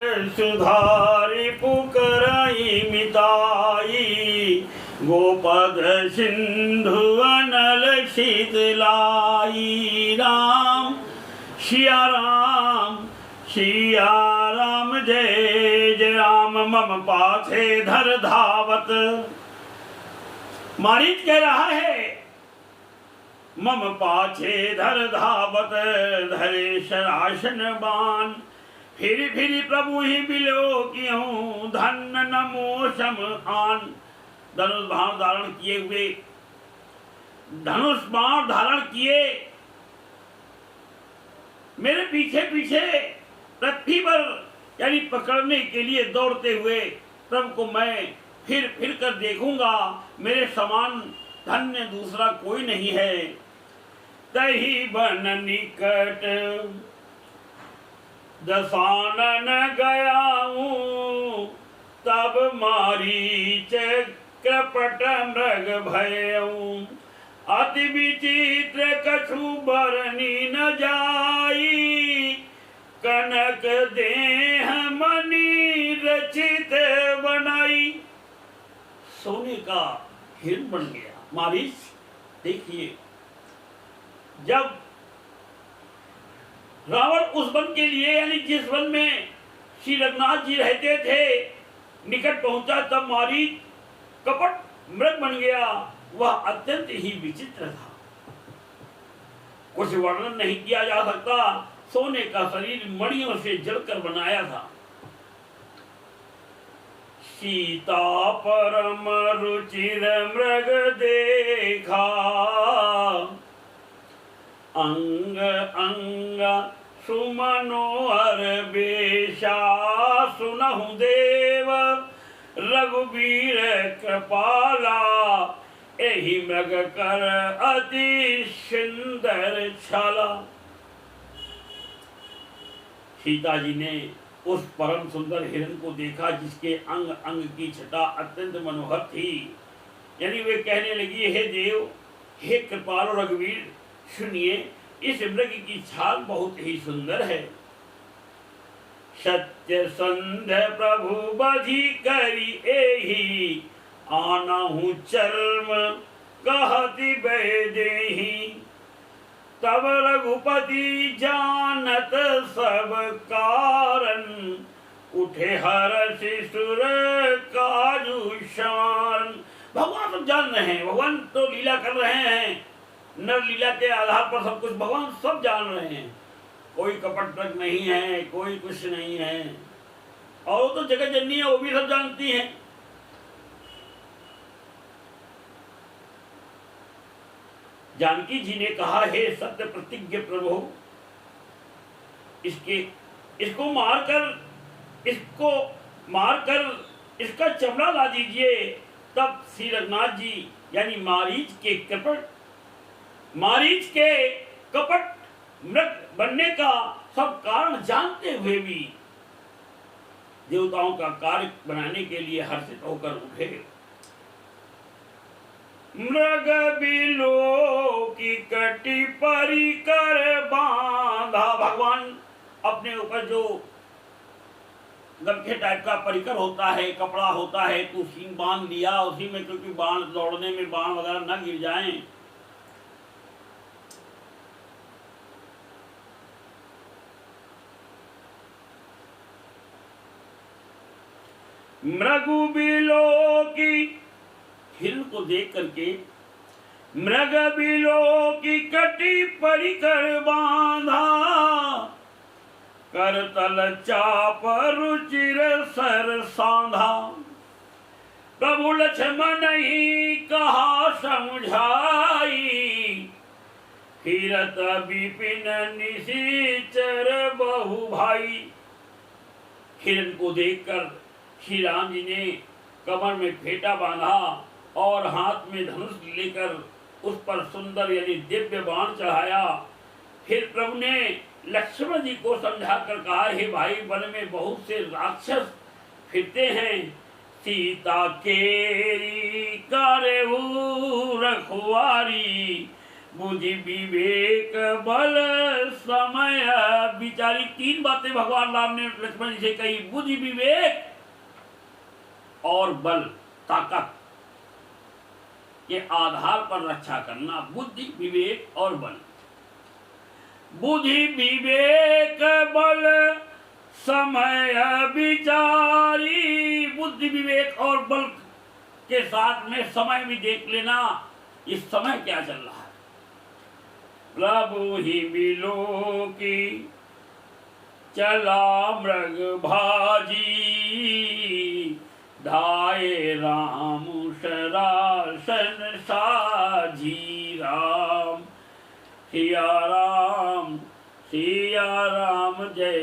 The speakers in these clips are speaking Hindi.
सुधारी पुकराई मिताई गोपद सिंधु अनल शीतलाई। राम सिया राम जय जय राम मम पाथे धर धावत। मारीच कह रहा है मम पाछे धर धावत धरे शरासन बाण। फिर प्रभु ही बिलो क्यों धन नमो सम आन। धनुष बाण धारण किए हुए धनुष बाण धारण किए मेरे पीछे पीछे पृथ्वी पर यानी पकड़ने के लिए दौड़ते हुए प्रभु को मैं फिर कर देखूंगा। मेरे समान धन्य दूसरा कोई नहीं है। तही बन निकट दशानन गया हूँ तब मारीच कृपट मृग भयऊँ। अति विचित्र कछु बरनी न जाई कनक देह मणि रचित बनाई। सोने का हिरण बन गया मारीच। देखिए जब रावण उस वन के लिए यानी जिस वन में श्री रघुनाथ जी रहते थे निकट पहुंचा तब मारीच कपट मृग बन गया। वह अत्यंत ही विचित्र था, कुछ वर्णन नहीं किया जा सकता। सोने का शरीर मणियों से जलकर बनाया था। सीता परम रुचिर मृग देखा अंग अंग सुमनोहर बेशा। सुनहु देव रघुवीर कृपाला एहि मृग कर अति सुंदर छला। सीता जी ने उस परम सुंदर हिरण को देखा जिसके अंग अंग की छटा अत्यंत मनोहर थी। यानी वे कहने लगी हे देव हे कृपालु रघुवीर सुनिए इस मृग की छाल बहुत ही सुंदर है। सत्य संध्य प्रभु बधि करी एही आनहु चर्म कहति बैदेही। तब रघुपति जानत सब कारण उठे हर्षि सुर काजू शान। भगवान सब जान रहे हैं, भगवान तो लीला कर रहे हैं। नर लीला के आधार पर सब कुछ भगवान सब जान रहे हैं। कोई कपट तक नहीं है, कोई कुछ नहीं है। और तो जगत जननी है, वो भी सब जानती हैं। जानकी जी ने कहा हे सत्य प्रतिज्ञ प्रभु इसको मारकर इसका चमड़ा ला दीजिए। तब श्री रघुनाथ जी यानी मारीच के कपट मृग बनने का सब कारण जानते हुए भी देवताओं का कार्य बनाने के लिए हर्षित होकर उठे। मृग बिलो की कटी परी कर बांधा। भगवान अपने ऊपर जो गमछे टाइप का परिकर होता है, कपड़ा होता है, तो उसी बांध लिया। उसी में क्योंकि बाण दौड़ने में बाण वगैरह न गिर जाएं। मृगु बिलो की हिरण को देख करके मृग बिलो की कटी परिकर बांधा करतल चाप रुचिर सर सांधा। प्रभु लक्ष्मण ही कहा समझाई फिरत विपिन निशिचर बहु भाई। हिरण को देखकर श्री राम जी ने कमर में फेटा बांधा और हाथ में धनुष लेकर उस पर सुंदर यानी दिव्य बाण चढ़ाया। फिर प्रभु ने लक्ष्मण जी को समझाकर कहा हे भाई वन में बहुत से राक्षस फिरते हैं। सीता केरी करहु रखवारी बुद्धि विवेक बल समय विचारी। तीन बातें भगवान राम ने लक्ष्मण जी से कही, बुद्धि विवेक और बल ताकत के आधार पर रक्षा करना। बुद्धि विवेक और बल, बुद्धि विवेक बल समय विचारी। बुद्धि विवेक और बल के साथ में समय भी देख लेना, इस समय क्या चल रहा है। प्रभु ही बिलो की चला मृग भाजी, धाये राम शरासन साजी। राम सिया राम जय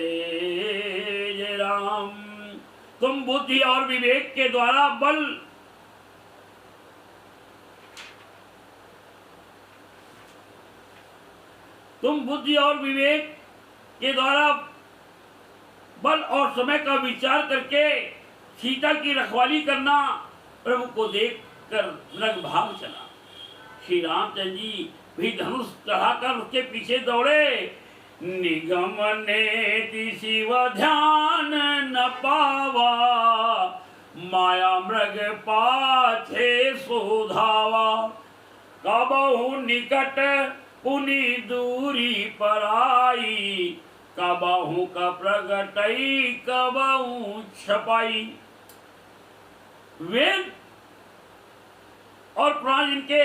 जय राम। तुम बुद्धि और विवेक के द्वारा बल के द्वारा बल और समय का विचार करके सीता की रखवाली करना। प्रभु को देख कर मृग भाग चला। श्री रामचंद्र जी भी धनुष चढ़ाकर उसके पीछे दौड़े। निगम ने शिव ध्यान न पावा, माया मृग पाछे सोधावा। कबहु निकट पुनि दूरी पर आई, कबहु का प्रगटई कबहु छपाई। वेद और पुराण इनके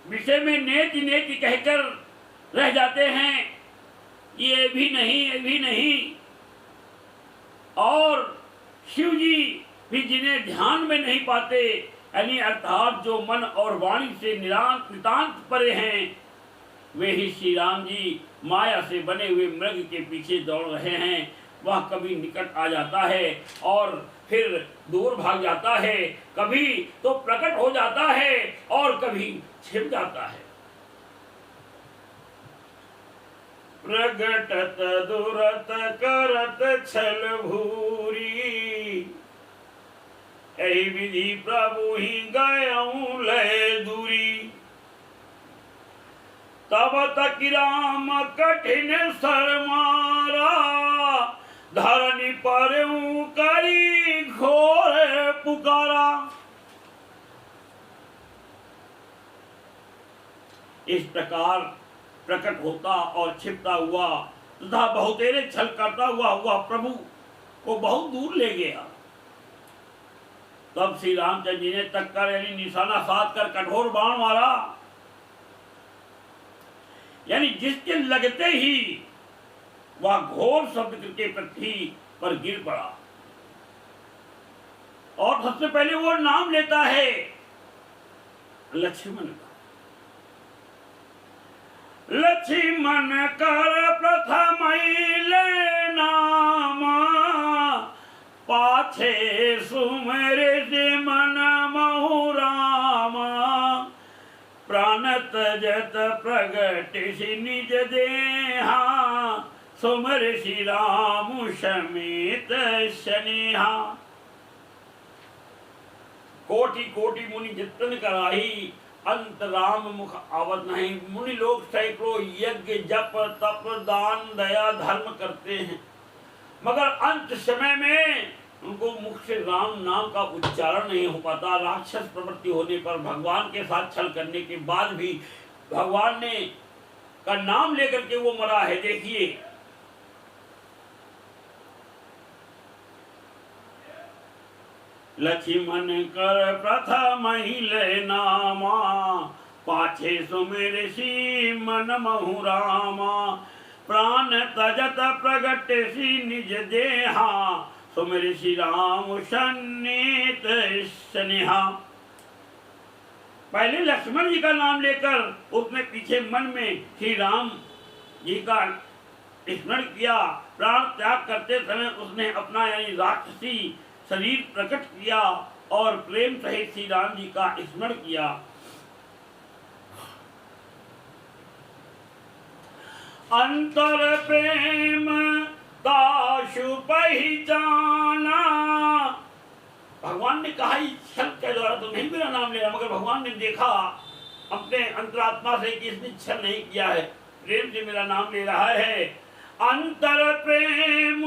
विषय में नेति नेति कहकर रह जाते हैं, ये भी नहीं। और शिव जी भी जिन्हें ध्यान में नहीं पाते, यानी अर्थात जो मन और वाणी से नितांत परे हैं, वे ही श्री राम जी माया से बने हुए मृग के पीछे दौड़ रहे हैं। वह कभी निकट आ जाता है और फिर दूर भाग जाता है, कभी तो प्रकट हो जाता है और कभी छिप जाता है। प्रगटत दुरत करत छल भूरी, यही विधि प्रभु ही गयऊं लय दूरी। तब तक राम कठिन सर मारा, धरनी पर करी घोर पुकारा। इस प्रकार प्रकट होता और छिपता हुआ तथा बहुतेरे छल करता हुआ प्रभु को बहुत दूर ले गया। तब श्री रामचंद्र जी ने तक कर यानी निशाना साध कर कठोर बाण मारा, यानी जिसके लगते ही वह घोर शब्द के पृथ्वी पर गिर पड़ा। और सबसे पहले वो नाम लेता है लक्ष्मण का। लक्ष्मण कर प्रथम ले नामा, पाछे सुमेरे से मन महु रामा। प्राण तजत प्रगट निज देहा, सुमर श्री राम समेत स्नेहा। कोटि कोटि मुनि जितन कराही, अंत राम मुख आवत नहीं। मुनि लोग सैकड़ों यज्ञ जप तप दान दया धर्म करते हैं, मगर अंत समय में उनको मुख से राम नाम का उच्चारण नहीं हो पाता। राक्षस प्रवृत्ति होने पर भगवान के साथ छल करने के बाद भी भगवान ने का नाम लेकर के वो मरा है। देखिए, लक्ष्मण कर प्रथम ही ले नामा, पाछे सुमेर सी मन महु रामा। प्राण तजत प्रगट सी निज देहा, सुमेर श्री राम सन्नित स्नेहा। पहले लक्ष्मण जी का नाम लेकर उसने पीछे मन में श्री राम जी का स्मरण किया। प्राण त्याग करते समय उसने अपना यानी राक्षसी शरीर प्रकट किया और प्रेम सहित श्री राम जी का स्मरण किया। अंतर प्रेम दाशु पहचाना। भगवान ने कहा इस छल के द्वारा तो नहीं मेरा नाम ले रहा, मगर भगवान ने देखा अपने अंतरात्मा से कि इसने छल नहीं किया है, प्रेम से मेरा नाम ले रहा है। अंतर प्रेम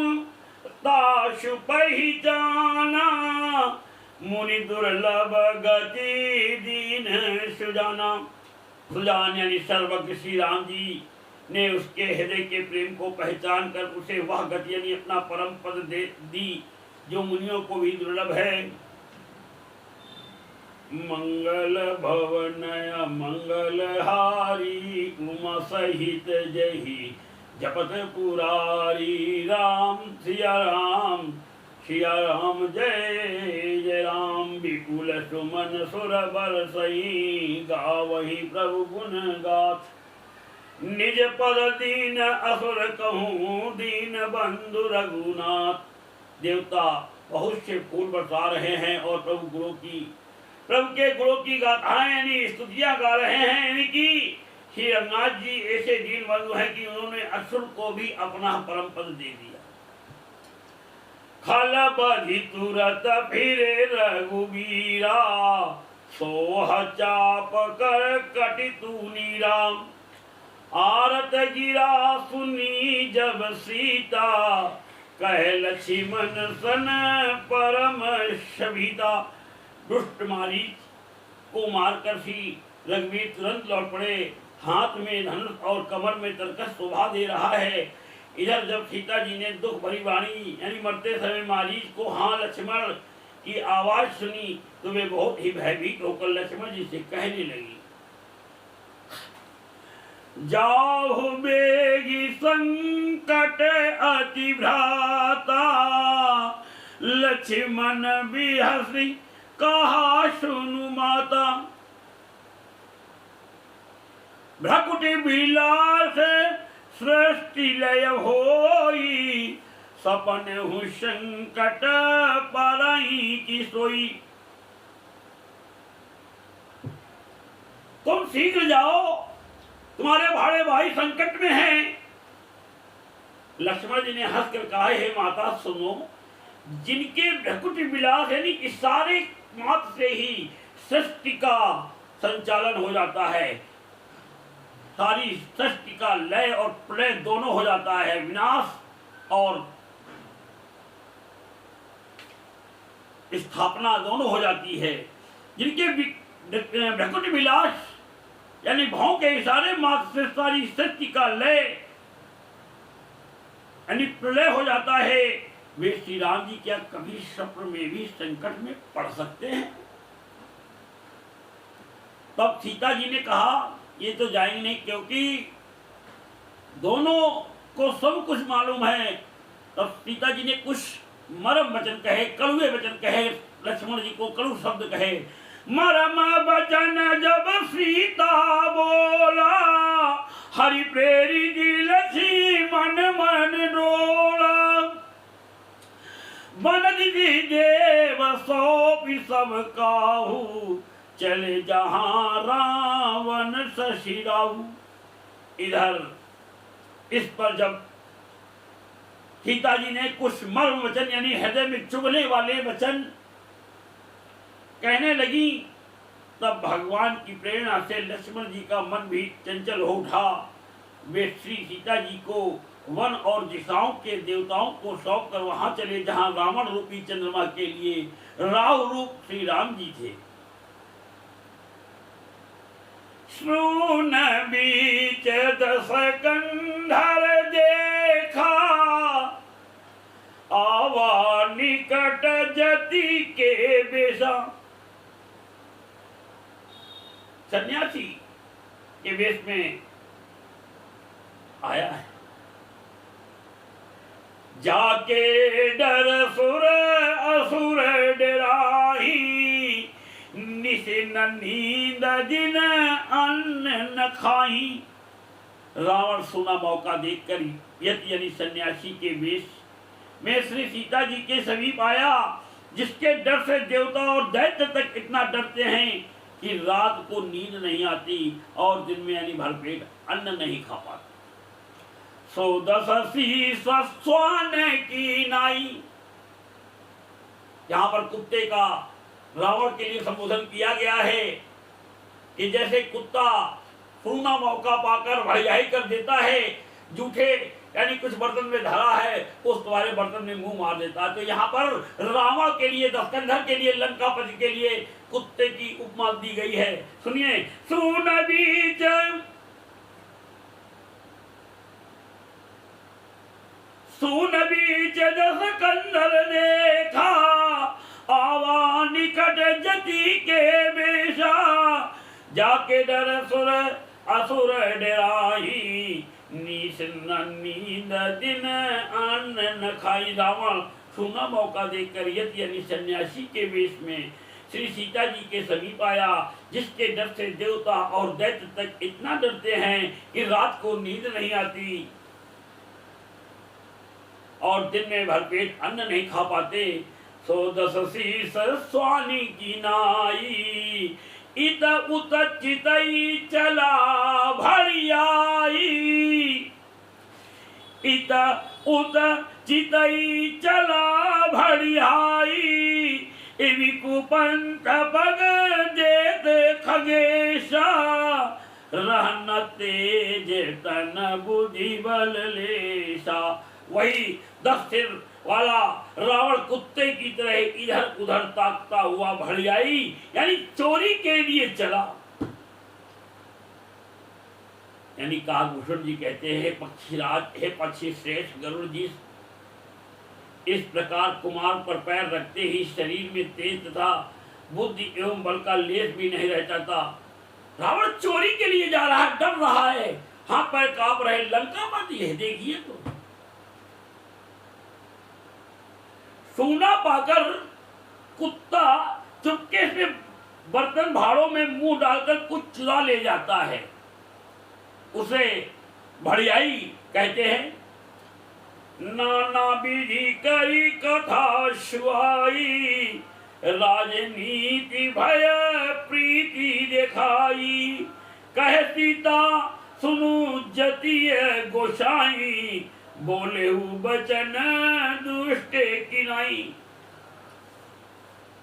ताशु पहचाना, मुनि दुर्लभ गति दीन सुजाना। सुजान यानी सर्वज्ञ श्री राम जी ने उसके हृदय के प्रेम को पहचान कर उसे वह गति यानी अपना परम पद दे दी जो मुनियों को भी दुर्लभ है। मंगल भवनय मंगलहारी, उमा सहित जही जपत पुरारी। राम सिया राम जय जय राम। विपुल सुमन सुर बरसई, गावही प्रभु गुण गाथ। निज पद दीन असुर कहूँ, दीन बंधु रघुनाथ। देवता बहुत से फूल बरसा रहे हैं और प्रभु के गुणों की गाथाएं यानी स्तुतियां गा रहे हैं, यानी कि श्री रघुनाथ जी ऐसे दीन बंधु हैं कि उन्होंने असुर को भी अपना परम पद दे दिया। खल बधि तुरत फिरे रघुबीरा, सोह चाप कर कटि तूनी राम। आरत गिरा सुनी जब सीता, कह लक्ष्मण सन परम शबीता। दुष्ट मारीच को मारकर श्री रघुवीर तुरंत लौट पड़े। हाथ में धनुष और कमर में तरकस शोभा दे रहा है। इधर जब सीता जी ने दुख भरी वाणी यानी मरते समय मारीच को हाँ लक्ष्मण की आवाज सुनी तो वे बहुत ही भयभीत होकर लक्ष्मण जी से कहने लगी, जाओ बेगी संकट अति भ्राता। लक्ष्मण भी हंसी कहा सुनु माता। भ्रकुटि विलास सृष्टि लय होई, सपन हूँ संकट परई की सोई। तुम शीघ्र जाओ, तुम्हारे भाड़े भाई संकट में हैं। लक्ष्मण जी ने हंसकर कहा, हे माता सुनो, जिनके भ्रकुटि विलास यानी इस सारे मात्र से ही सृष्टि का संचालन हो जाता है, सारी सृष्टि का लय और प्रलय दोनों हो जाता है, विनाश और स्थापना दोनों हो जाती है। जिनके भ्रकुटि विलास यानी भाव के इशारे मात्र से सारी सृष्टि का लय यानी प्रलय हो जाता है, वे श्री राम जी क्या कभी स्वप्न में भी संकट में पड़ सकते हैं? तब सीता जी ने कहा, ये तो जाएंगे नहीं, क्योंकि दोनों को सब कुछ मालूम है। तब सीता जी ने कुछ मरम वचन कहे, कड़ुए वचन कहे, लक्ष्मण जी को कड़ू शब्द कहे। मरम वचन जब सीता बोला, हरि प्रेरी दिल मन मन डोला। बन दिधि देव सौंपी सब काहू, चले जहां रावण सशिराऊ। इधर इस पर जब सीता जी ने कुछ मर्म वचन यानी हृदय में चुभने वाले वचन कहने लगी, तब भगवान की प्रेरणा से लक्ष्मण जी का मन भी चंचल हो उठा। वे श्री सीता जी को वन और दिशाओं के देवताओं को सौंप कर वहां चले जहां रावण रूपी चंद्रमा के लिए राहु रूप श्री राम जी थे। सुन बीच दस कंधर देखा, आवा निकट जति के बेशा। सन्यासी के वेश में आया है। जाके डर सुर असुर डराही, निशिन नींद दिन अन्न न खाई। रावण सोना मौका देखकर यति यानी सन्यासी के वेश में श्री सीता जी के समीप आया, जिसके डर से देवता और दैत्य तक इतना डरते हैं कि रात को नींद नहीं आती और दिन में यानी भरपेट अन्न नहीं खा पाते। सो दससी स्वान की नाई, यहाँ पर कुत्ते का रावण के लिए संबोधन किया गया है। कि जैसे कुत्ता सूना मौका पाकर भड़ियाई कर देता है, जूठे यानी कुछ बर्तन में धरा है उस तुम्हारे बर्तन में मुंह मार देता है। तो यहाँ पर रावण के लिए, दस्कंधर के लिए, लंकापति के लिए कुत्ते की उपमा दी गई है। सुनिए, सुन बीज दस्कंधर देखा, आवा निकट जति के बेशा, जाके डर सुर असुर डराई, नीस नींद दिन अन्न न खाई। रावण सुना मौका देखकर यति यानी सन्यासी के वेश में श्री सीता जी के समीप आया, जिसके डर से देवता और दैत्य तक इतना डरते हैं कि रात को नींद नहीं आती और दिन में भरपेट अन्न नहीं खा पाते। सो दस शीस स्वानी की नाई, इत उत चितई चला भड़ियाई, इत उत चितई चला भड़ियाई, इवि कुपंथ पग जेत खगेशा, रहन तेज तन बुद्धि बल लेशा। वही 10 सिर वाला रावण कुत्ते की तरह इधर उधर ताकता हुआ भड़ियाई यानी चोरी के लिए चला। यानी काकभूषण जी कहते हैं, पक्षीराज, हे पक्षी श्रेष्ठ गरुड़ जी, इस प्रकार कुमार पर पैर रखते ही शरीर में तेज तथा बुद्धि एवं बल का लेश भी नहीं रहता था। रावण चोरी के लिए जा रहा है, डर रहा है, हाथ पैर कांप रहे। लंकापति है, देखिए तो सोना पाकर कुत्ता चुपके से बर्तन भाड़ों में मुंह डालकर कुछ चुरा ले जाता है, उसे भड़ियाई कहते हैं। नाना विधि करी कथा सुहाई, राजनीति भय प्रीति दिखाई, कह सीता सुनु जतिय गोसाई, बोले बचन दुष्ट किनाई।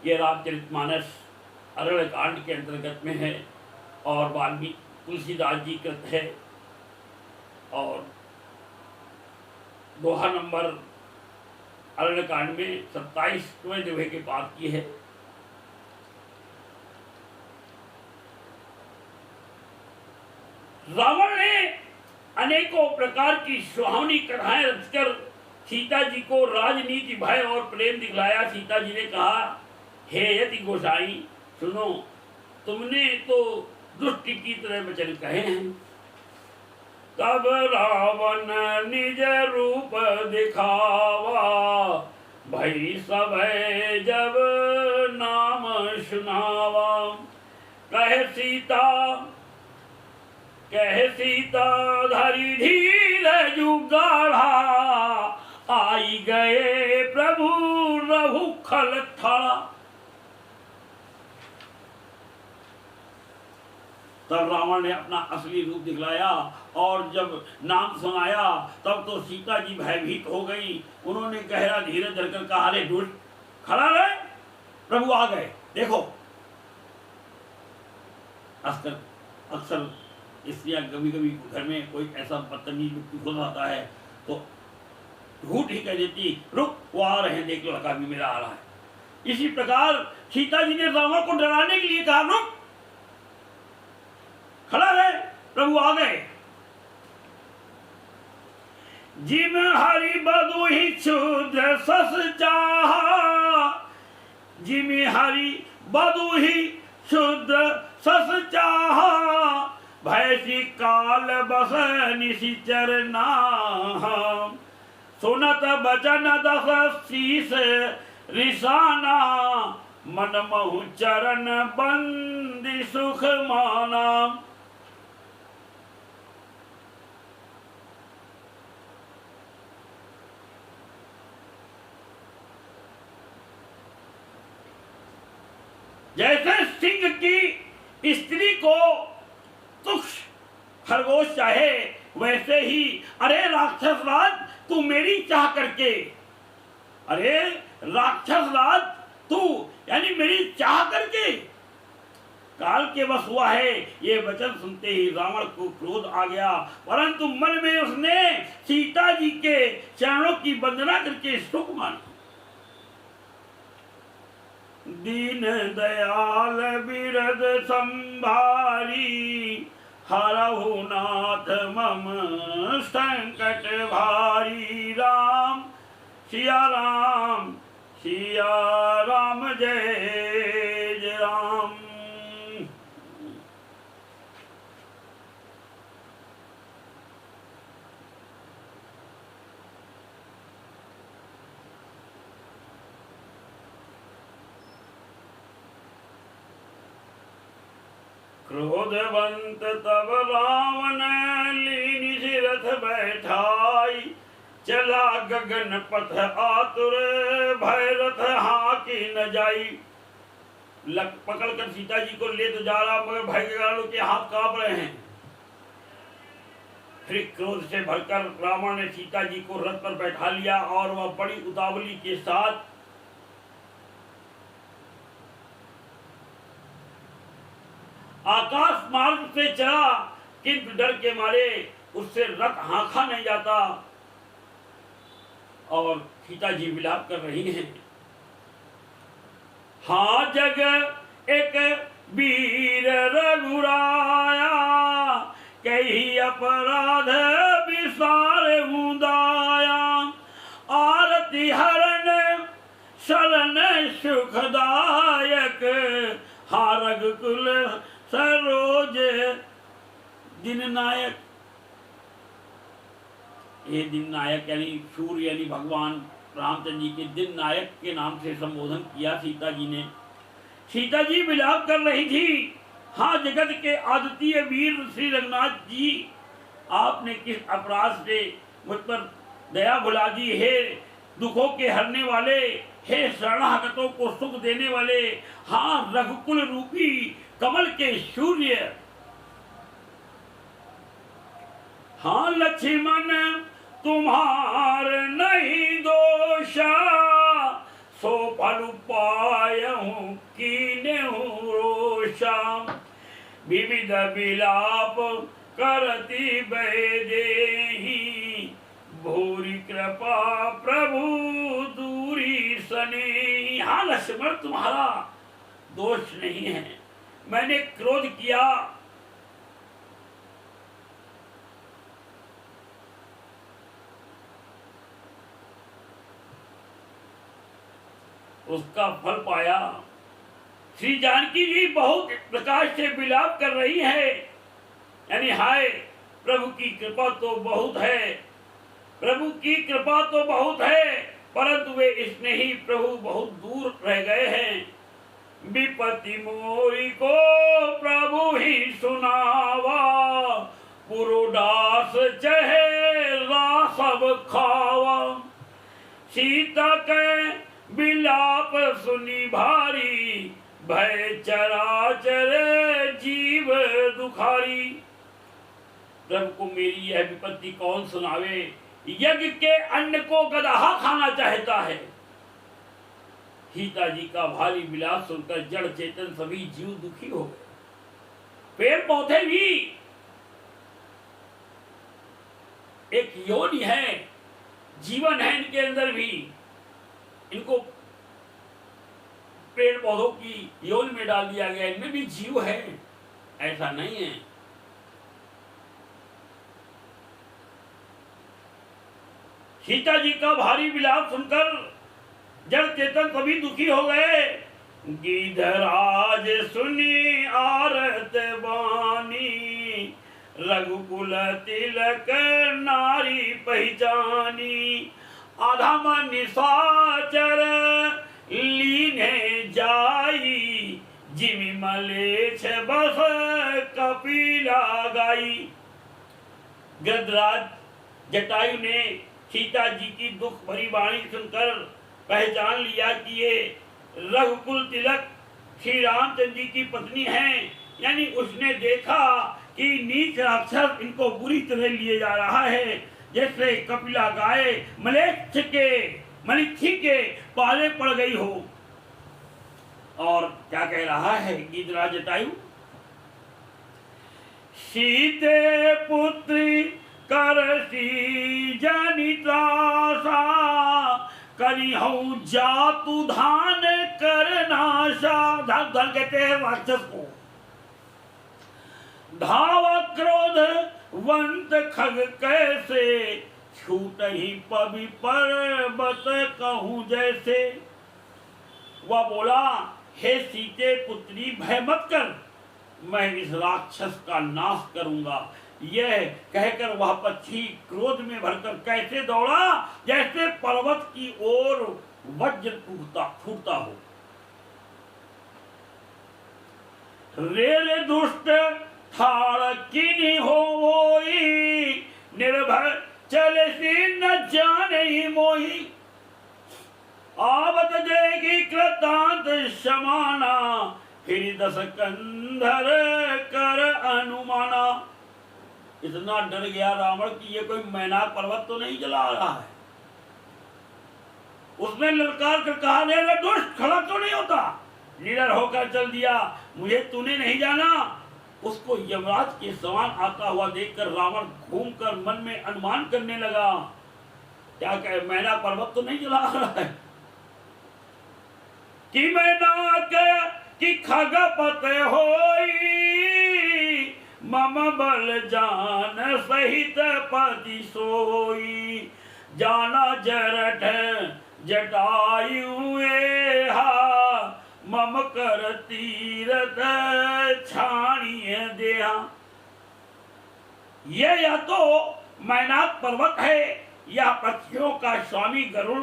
ये रामचरितमानस अरण्य कांड के अंतर्गत में है और वाल्मीकि तुलसीदास जी कृत है और दोहा नंबर अरण्य कांड में 27वें दोहे के पाठ की है। रावण ने अनेकों प्रकार की सुहावनी कथाएं रचकर सीता जी को राजनीति, भय और प्रेम दिखलाया। सीता जी ने कहा, हे यति गोसाई, सुनो, तुमने तो दुष्ट की तरह वचन कहे हैं। तब रावण निज रूप दिखावा, भई सब जब नाम सुनावा, कह सीता धरि धीर जुगाढ़ा, आई गए प्रभु रघुखल थाड़ा। तब रावण ने अपना असली रूप दिखलाया और जब नाम सुनाया तब तो सीता जी भयभीत हो गई। उन्होंने गहरा धीरज धरकर कहा, अरे दुष्ट, खड़ा रहे, प्रभु आ गए। देखो, अक्सर स्त्रियां कभी कभी घर में कोई ऐसा बदतमीज व्यक्ति हो जाता है तो झूठ ही कह देती, रुक, वो आ रहे हैं, देख लो, लड़का भी मेरा आ रहा है। इसी प्रकार सीता जी ने रावण को डराने के लिए कहा, रुक, खड़ा रहे, प्रभु आ गए। जिम हरि बधु ही क्षुद्र सस चाहा, जिम हरि बधु ही क्षुद्र सस चाहा, भैसी काल बस निशिचर नाहा, सुनत बचन दस शीस रिसाना, मन महु चरण बंदी सुख माना। जैसे सिंह की स्त्री को तुक्ष खरगोश चाहे, वैसे ही अरे राक्षस राज, तू मेरी चाह करके, अरे राक्षस राज तू यानी मेरी चाह करके काल के बस हुआ है। ये वचन सुनते ही रावण को क्रोध आ गया, परंतु मन में उसने सीता जी के चरणों की वंदना करके सुख माना। दीन दयाल बिरद संभारी, हरहु नाथ मम संकट भारी। राम सिया राम जय जय राम। क्रोधवंत तब रावण लीन सिरथ बैठाई, चला गगन पथ आतुर भय रथ हाकी न जाई। पकड़ कर सीता जी को ले तो जा रहा, मगर भय के कारण के हाथ कांप रहे हैं। फिर क्रोध से भरकर रावण ने सीता जी को रथ पर बैठा लिया और वह बड़ी उतावली के साथ आकाश मार्ग से चला, किंतु डर के मारे उससे रथ हाँका नहीं जाता और सीता जी विलाप कर रही हैं। हाँ जग एक वीर रघुराया, कही अपराध विसार मुदाया। आरती हरण शरण सुखदायक, हा रघुकुल सरोज दिन नायक। ये दिन नायक यानी सूर्य यानी भगवान रामचंद्र जी के दिन नायक के नाम से संबोधन किया सीता जी ने। सीता जी विलाप कर रही थी। हाँ जगत के अद्वितीय वीर श्री रघुनाथ जी, आपने किस अपराध से मुझ पर दया भुला दी। हे दुखों के हरने वाले, हे शरणागतों को सुख देने वाले, हाँ रघुकुल रूपी कमल के सूर्य। हाँ लक्ष्मण तुम्हार नहीं दोषा, सो फल पायहूं कीन्हु रोषा। विविध विलाप करती बैदेही, भूरी कृपा प्रभु दूरी सने। हाँ लक्ष्मण तुम्हारा दोष नहीं है, मैंने क्रोध किया, उसका फल पाया। श्री जानकी जी बहुत प्रकाश से विलाप कर रही है, यानी हाय प्रभु की कृपा तो बहुत है, प्रभु की कृपा तो बहुत है, परंतु वे इसने ही प्रभु बहुत दूर रह गए हैं। विपत्ति मोरी को प्रभु ही सुनावा, पुरोडास चहेला सब खावा। सीता के विलाप सुनी भारी, भय चराचर जीव दुखारी। प्रभु को मेरी यह विपत्ति कौन सुनावे, यज्ञ के अन्न को गदहा खाना चाहता है। सीता जी का भारी विलाप सुनकर जड़ चेतन सभी जीव दुखी हो गए। पेड़ पौधे भी एक योनि है, जीवन है इनके अंदर भी, इनको पेड़ पौधों की योनि में डाल दिया गया, इनमें भी जीव है, ऐसा नहीं है। सीता जी का भारी विलाप सुनकर जड़ चेतन सभी दुखी हो गए। गिधराज सुनी आरत बानी, रघुकुल तिलक नारी पहचानी। अधम निशाचर लीने जाई, जिमि मलेच्छ बस कपिला गाई। गृधराज जटायु ने सीता जी की दुख भरी वाणी सुनकर पहचान लिया कि ये रघुकुल तिलक श्री रामचंद्र जी की पत्नी हैं, यानी उसने देखा कि नीच राक्षस इनको बुरी तरह लिए जा रहा है, जैसे कपिला गाय मलेच्छ के मलिच्छी के पाले पड़ गई हो। और क्या कह रहा है गिद्धराज जटायु, सीते पुत्री करसी जनित्रासा करिहु जातु धान करनाशा। धन कहते हैं राक्षस को। धाव क्रोध वंत खग कैसे छूट ही पवि पर्वत कहूं जैसे। वह बोला, हे सीते पुत्री भय मत कर, मैं इस राक्षस का नाश करूंगा। यह कहकर वह पक्षी क्रोध में भरकर कैसे दौड़ा, जैसे पर्वत की ओर वज्र फूटता हो। रे दुष्ट ठाड़ किन्हीं होई, निर्भय चले सी न जाने ही मोही। आवत देगी कृतांत समाना, फिर दस कंधर कर अनुमाना। इतना डर गया रावण कि ये कोई मैनाक पर्वत तो नहीं जला रहा है। उसने ललकार कर कहा, रे दुष्ट, खड़ा तो नहीं होता। निडर होकर चल दिया, मुझे तूने नहीं जाना। उसको यमराज के समान आता हुआ देखकर रावण घूमकर मन में अनुमान करने लगा, क्या कहे, मैनाक पर्वत तो नहीं जला रहा है कि मैनाक कि खगपत होई, मम बल जान सहित पति सोई। जाना जरठ जटायु एहा, मम कर तीरथ छाणिय देहा। ये या तो मैनाक पर्वत है या पक्षियों का स्वामी गरुड़,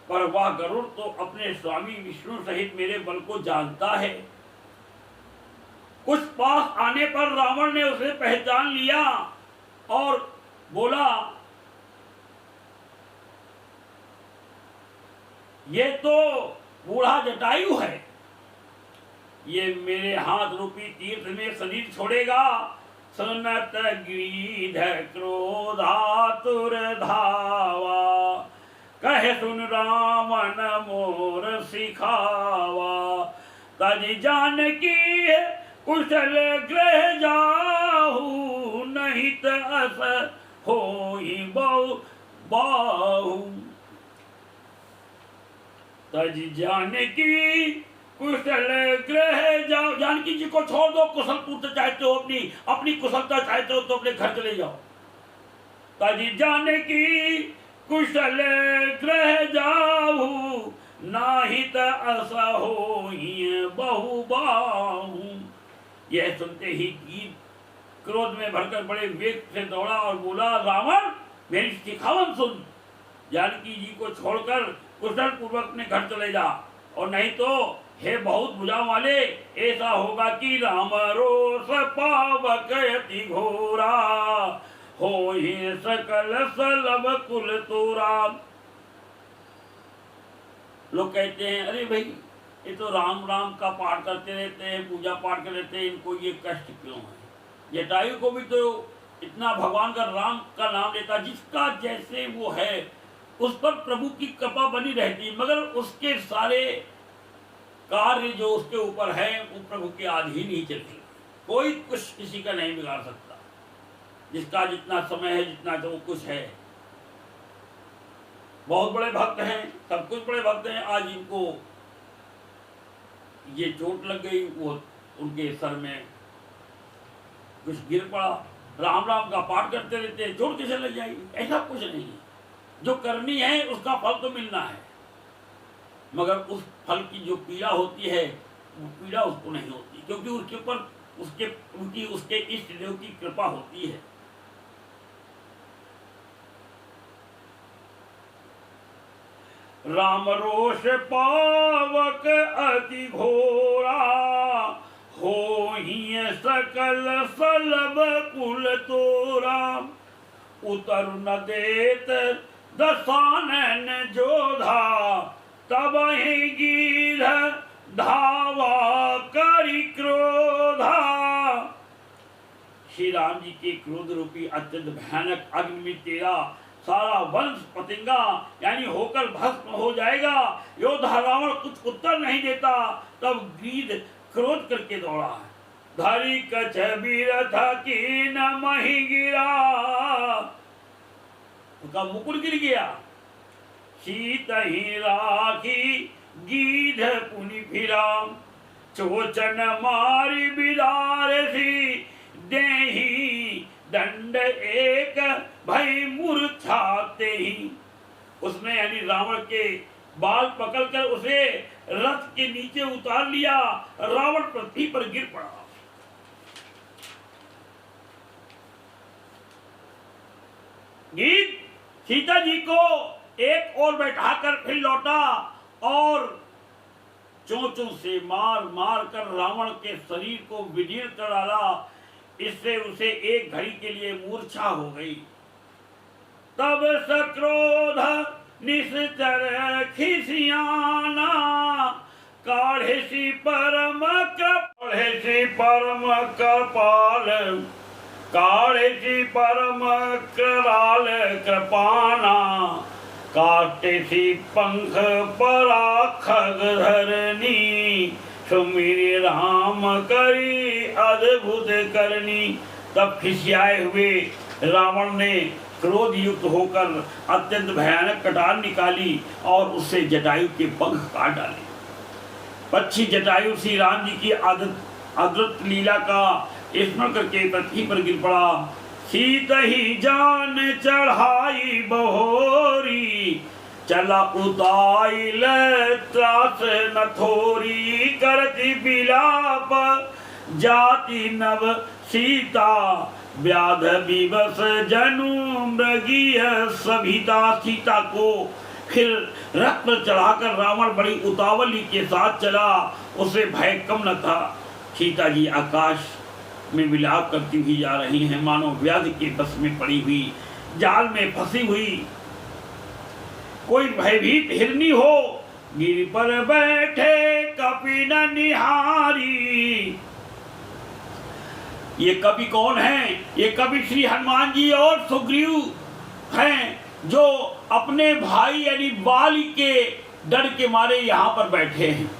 पर वह गरुड़ तो अपने स्वामी विष्णु सहित मेरे बल को जानता है। कुछ पास आने पर रावण ने उसे पहचान लिया और बोला, ये तो बूढ़ा जटायु है, ये मेरे हाथ रूपी तीर्थ में शरीर छोड़ेगा। सुनत गीध क्रोधातुर धावा, कहे सुन रावण मोर सिखावा। तज जानकी कुशल ग्रह जाहू, नहीं तस होई बाहू। तज जानकी कुशल ग्रह जाओ। जानकी जी को छोड़ दो, कुशल पूछते चाहते हो, अपनी कुशलता चाहते हो तो अपने घर चले जाओ। तज जानकी कुशल ग्रह जाहू, नाहित अस होई बहु बाहू। यह सुनते ही गीत क्रोध में भरकर बड़े वेग से दौड़ा और बोला, रावण मेरी सिखावन सुन, जानकी जी को छोड़कर कुशल पूर्वक अपने घर चले जा, और नहीं तो हे बहुत भुजा वाले, ऐसा होगा कि राम रोष पावक अति घोरा, हो ही सकल सलभ कुल तोरा। लोग कहते हैं, अरे भाई ये तो राम राम का पाठ करते रहते हैं, पूजा पाठ करते रहते हैं, इनको ये कष्ट क्यों है। जटायु को भी तो इतना भगवान का राम का नाम लेता, जिसका जैसे वो है उस पर प्रभु की कृपा बनी रहती, मगर उसके सारे कार्य जो उसके ऊपर है वो प्रभु के अधीन ही चलती। कोई कुछ किसी का नहीं बिगाड़ सकता, जिसका जितना समय है, जितना जो कुछ है। बहुत बड़े भक्त हैं, सब कुछ बड़े भक्त हैं, आज इनको ये चोट लग गई, वो उनके सर में कुछ गिर पड़ा। राम राम का पाठ करते रहते, चोट कैसे लग जाएगी? ऐसा कुछ नहीं है, जो करनी है उसका फल तो मिलना है, मगर उस फल की जो पीड़ा होती है वो पीड़ा उसको नहीं होती, क्योंकि उसके ऊपर उसके इष्ट देव की कृपा होती है। राम रोष पावक अति घोरा, हो ही सकल सलभ कुल तोरा। उतर न देत दसानन जोधा, तब ही गीध धावा करी क्रोधा। श्री राम जी के क्रोध रूपी अत्यंत भयानक अग्नि में तेरा सारा वंश पतंगा यानी होकर भस्म हो जाएगा। योद्धा रावण कुछ उत्तर नहीं देता, तब गीध क्रोध करके दौड़ा है। धरी कछ बीरथ की न मही गिरा, उनका मुकुट गिर गया। सीत ही राखी गीध पुनि फिरा, चोचन मारी बिदार सी देही, दंड एक भई मूर्छाते ही। उसने यानी रावण के बाल पकड़कर उसे रथ के नीचे उतार लिया। रावण पृथ्वी पर गिर पड़ा। गीत सीता जी को एक ओर बैठाकर फिर लौटा और चोंचों से मार मार कर रावण के शरीर को विदीर्ण कर डाला। इससे उसे एक घड़ी के लिए मूर्छा हो गई। तब सक्रोध निश्चर खिसियाना, काढ़े सी परम कपाल, काढ़े सी परम कराल कृपाना, काटे सी पंख परा खग धरनी, सुमिर राम करी अद्भुत करनी। तब खिसियाए हुए रावण ने क्रोध युक्त होकर अत्यंत भयानक कटार निकाली और उससे जटायु के पंख काट डाले। पक्षी जटायु श्री राम जी की अद्भुत लीला का स्मरण करके पृथ्वी पर गिर पड़ा। सीत ही जान चढ़ाई बहोरी, चला उताइल त्रास न थोरी, करती बिलाप जाति नव सीता, व्याध विवश जनु मृगीय सभिता। सीता को फिर रथ पर चढ़ाकर रावण बड़ी उतावली के साथ चला। उसे भय कम न था। सीता जी आकाश में विलाप करती हुई जा रही हैं, मानो व्याध के बस में पड़ी हुई, जाल में फंसी हुई कोई भयभीत हिरनी हो। गिर पर बैठे कपि न निहारी। ये कवि कौन है? ये कवि श्री हनुमान जी और सुग्रीव हैं, जो अपने भाई यानी बाली के डर के मारे यहाँ पर बैठे हैं।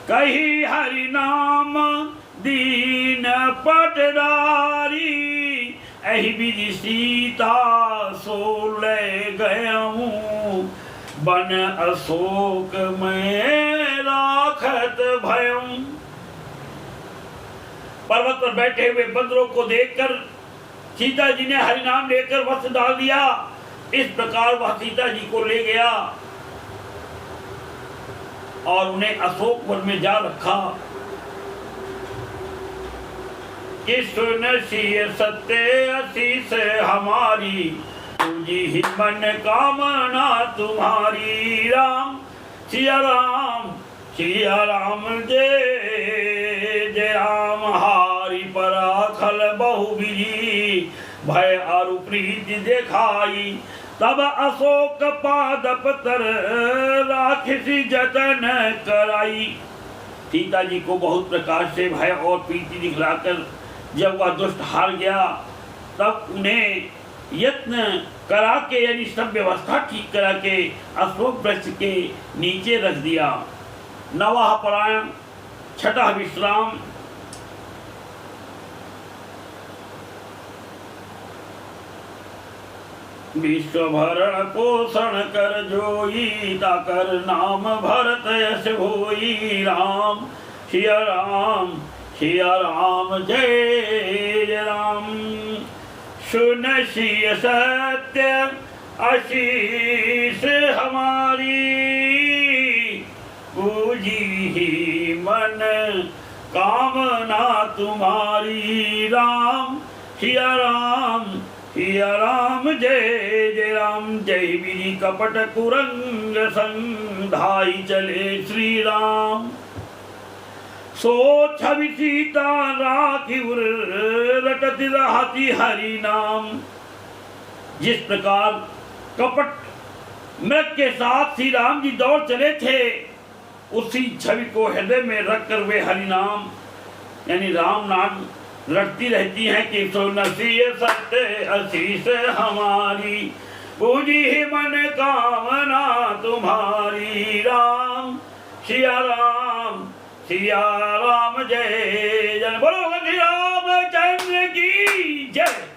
कही हरि नाम दीन पटदारी, एहि विधि सीता सोले गयऊं, बन अशोक में राखत भयऊं। पर्वत पर बैठे हुए बंदरों को देखकर सीता जी ने हरि नाम लेकर वस्त्र डाल दिया। इस प्रकार वह सीता जी को ले गया और उन्हें अशोक वन में जा रखा। सुनसिय सत्य आशीष हमारी, पूजी ही मन कामना तुम्हारी। राम सिया राम जय जय राम। हारी पराखल बहुविधि, भय अरु प्रीति देखाई। तब अशोक पादप तर राखसी जतन कराई। सीता जी को बहुत प्रकार से भय और प्रीति दिखलाकर जब वह दुष्ट हार गया, तब उन्हें यत्न करा के यानी सब व्यवस्था ठीक करा के अशोक वृक्ष के नीचे रख दिया। नवाह परायण, छठा विश्राम। विश्वभरण पोषण कर जोई, ताकर नाम भरत यश होई। राम सिया राम जय जय राम। सुनसिय सत्य आशीष हमारी, पूजी ही मन कामना तुम्हारी। राम सिया राम जय जय राम। जय विधि कपट कुरंग संधाई चले श्री राम। सो छवि सीता राखी रटत रहती हरि नाम। जिस प्रकार कपट मृग के साथ श्री राम जी दौड़ चले थे, उसी छवि को हृदय में रखकर वे हरि नाम यानी राम नाम रटती रहती हैं कि सुनसिय सत्य आशीष हमारी, पूजी ही मन कामना तुम्हारी। राम सिया सिया राम जय जन बोलो श्री रामचंद्र की जय।